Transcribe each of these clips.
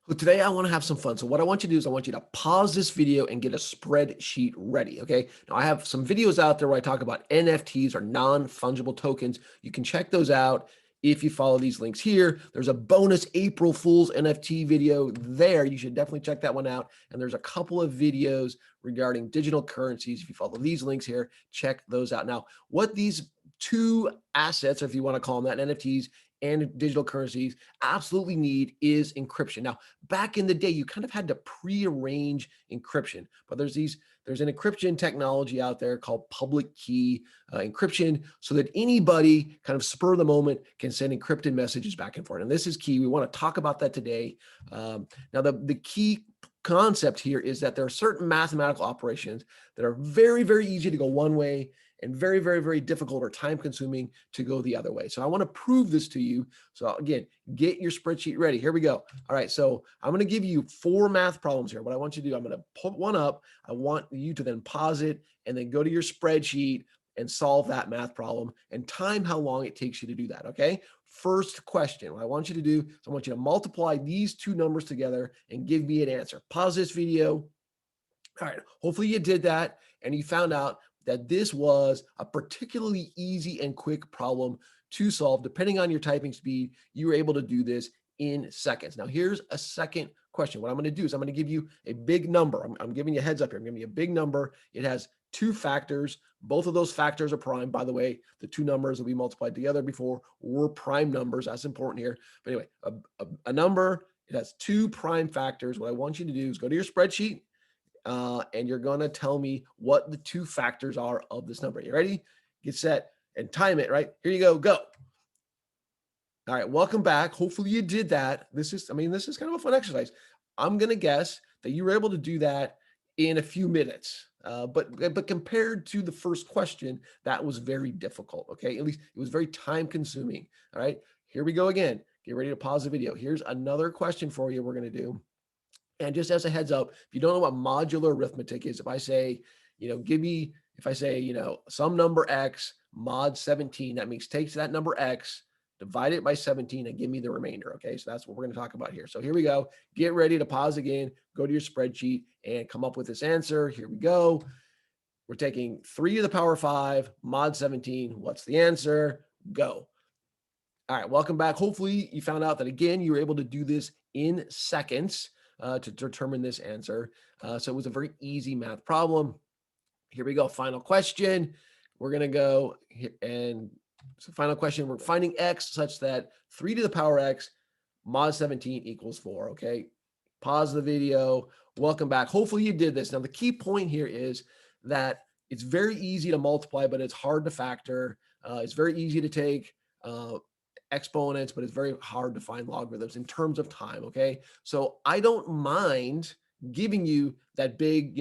So today I want to have some fun. So what I want you to do is I want you to pause this video and get a spreadsheet ready. Okay. Now I have some videos out there where I talk about NFTs or non-fungible tokens. You can check those out if you follow these links here. There's a bonus April Fool's NFT video there. You should definitely check that one out. And there's a couple of videos regarding digital currencies. If you follow these links here, check those out. Now, what these two assets, if you want to call them that, NFTs and digital currencies, absolutely need is encryption. Now, back in the day, you kind of had to prearrange encryption, but there's an encryption technology out there called public key encryption, so that anybody kind of spur of the moment can send encrypted messages back and forth. And this is key. We want to talk about that today. Now, the key concept here is that there are certain mathematical operations that are very, very easy to go one way and very, very, very difficult or time consuming to go the other way. So I want to prove this to you. So again, get your spreadsheet ready. Here we go. All right. So I'm going to give you 4 math problems here. What I want you to do, I'm going to put one up. I want you to then pause it and then go to your spreadsheet and solve that math problem and time how long it takes you to do that. Okay. First question, what I want you to do is I want you to multiply these 2 numbers together and give me an answer. Pause this video. All right. Hopefully you did that and you found out that this was a particularly easy and quick problem to solve. Depending on your typing speed, you were able to do this in seconds. Now, here's a second question. What I'm going to do is I'm going to give you a big number. I'm giving you a heads up here. I'm giving you a big number. It has 2 factors. Both of those factors are prime. By the way, the 2 numbers that we multiplied together before were prime numbers. That's important here. But anyway, a number, it has 2 prime factors. What I want you to do is go to your spreadsheet, and you're going to tell me what the 2 factors are of this number. You ready? Get set and time it, right? Here you go. Go. All right. Welcome back. Hopefully you did that. This is kind of a fun exercise. I'm going to guess that you were able to do that in a few minutes. But compared to the first question, that was very difficult. Okay. At least it was very time consuming. All right. Here we go again. Get ready to pause the video. Here's another question for you we're going to do. And just as a heads up, if you don't know what modular arithmetic is, if I say, some number X mod 17, that means take that number X, divide it by 17 and give me the remainder. Okay. So that's what we're going to talk about here. So here we go. Get ready to pause again, go to your spreadsheet and come up with this answer. Here we go. We're taking 3 to the power 5 mod 17. What's the answer? Go. All right. Welcome back. Hopefully you found out that again, you were able to do this in seconds. To determine this answer. So it was a very easy math problem. Here we go. Final question. We're going to go and so final question. We're finding X such that 3 to the power X mod 17 equals 4. Okay. Pause the video. Welcome back. Hopefully you did this. Now the key point here is that it's very easy to multiply, but it's hard to factor. It's very easy to take exponents, but it's very hard to find logarithms in terms of time. Okay. So I don't mind giving you that big,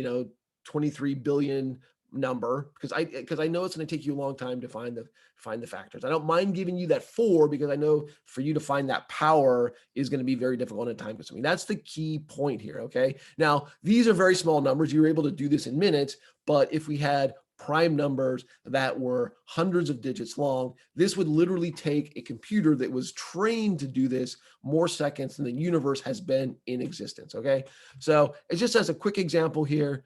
23 billion number because I know it's going to take you a long time to find the factors. I don't mind giving you that 4 because I know for you to find that power is going to be very difficult and time consuming. That's the key point here. Okay. Now these are very small numbers. You were able to do this in minutes, but if we had prime numbers that were hundreds of digits long, this would literally take a computer that was trained to do this more seconds than the universe has been in existence. Okay. So it's just as a quick example here.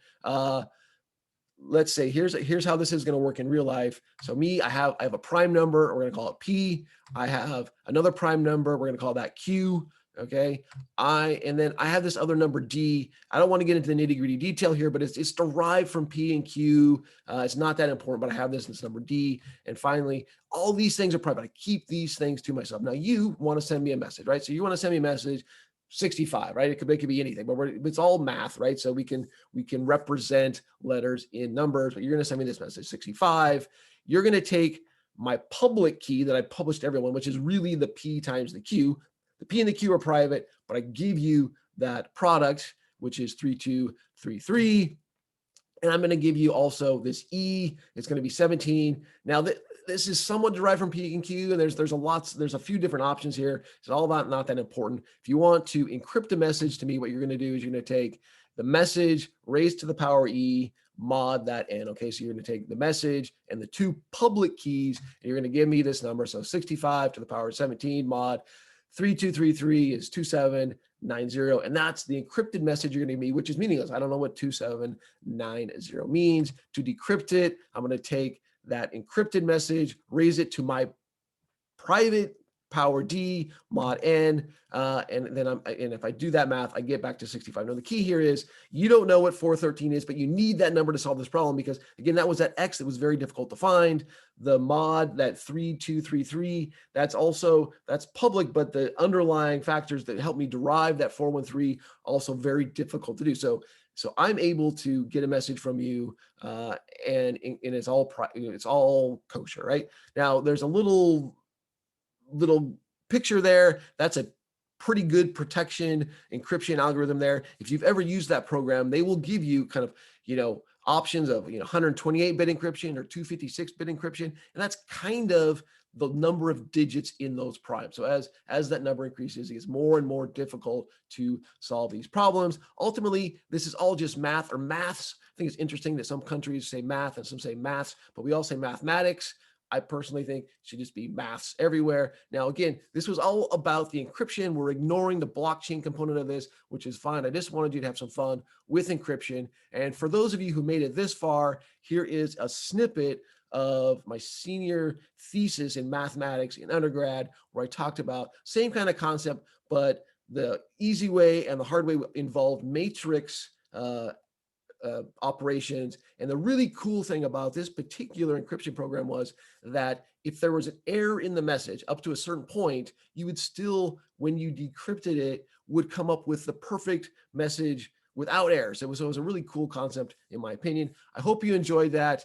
Let's say here's how this is going to work in real life. So I have a prime number. We're going to call it P. I have another prime number. We're going to call that Q. Okay. And then I have this other number D. I don't want to get into the nitty gritty detail here, but it's derived from P and Q. It's not that important, but I have this number D. And finally, all these things are private. I keep these things to myself. Now you want to send me a message, right? So you want to send me a message, 65, right? It could be anything, but it's all math, right? So we can represent letters in numbers, but you're going to send me this message, 65. You're going to take my public key that I published to everyone, which is really the P times the Q. The P and the Q are private, but I give you that product, which is 3233. And I'm going to give you also this E. It's going to be 17. Now this is somewhat derived from P and Q, and there's a few different options here. It's all about not that important. If you want to encrypt a message to me, what you're going to do is you're going to take the message raised to the power E mod that N. Okay, so you're going to take the message and the 2 public keys, and you're going to give me this number. So 65 to the power 17 mod 3233 is 2790. And that's the encrypted message you're going to give me, which is meaningless. I don't know what 2790 means. To decrypt it, I'm going to take that encrypted message, raise it to my private power D mod N, and then and if I do that math, I get back to 65. Now the key here is you don't know what 413 is, but you need that number to solve this problem because again, that was that X that was very difficult to find. The mod, that 3233, that's public, but the underlying factors that help me derive that 413 also very difficult to do. So I'm able to get a message from you, and it's all kosher, right? Now there's a little picture there. That's a pretty good protection encryption algorithm there. If you've ever used that program, they will give you kind of, options of, 128-bit encryption or 256-bit encryption. And that's kind of the number of digits in those primes. So as that number increases, it gets more and more difficult to solve these problems. Ultimately, this is all just math or maths. I think it's interesting that some countries say math and some say maths, but we all say mathematics. I personally think it should just be maths everywhere. Now, again, this was all about the encryption. We're ignoring the blockchain component of this, which is fine. I just wanted you to have some fun with encryption. And for those of you who made it this far, here is a snippet of my senior thesis in mathematics in undergrad, where I talked about same kind of concept, but the easy way and the hard way involved matrix operations. And the really cool thing about this particular encryption program was that if there was an error in the message up to a certain point, you would still, when you decrypted it, would come up with the perfect message without errors. It was a really cool concept, in my opinion. I hope you enjoyed that.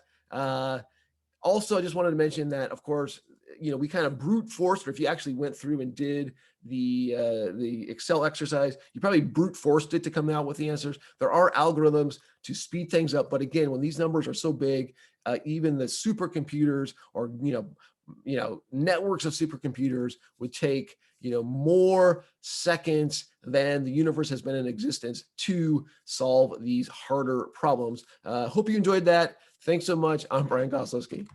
Also, I just wanted to mention that, of course, we kind of brute forced, or if you actually went through and did the Excel exercise, you probably brute forced it to come out with the answers. There are algorithms to speed things up, but again, when these numbers are so big, even the supercomputers or networks of supercomputers would take more seconds than the universe has been in existence to solve these harder problems. Hope you enjoyed that. Thanks so much. I'm Brian Koslowski.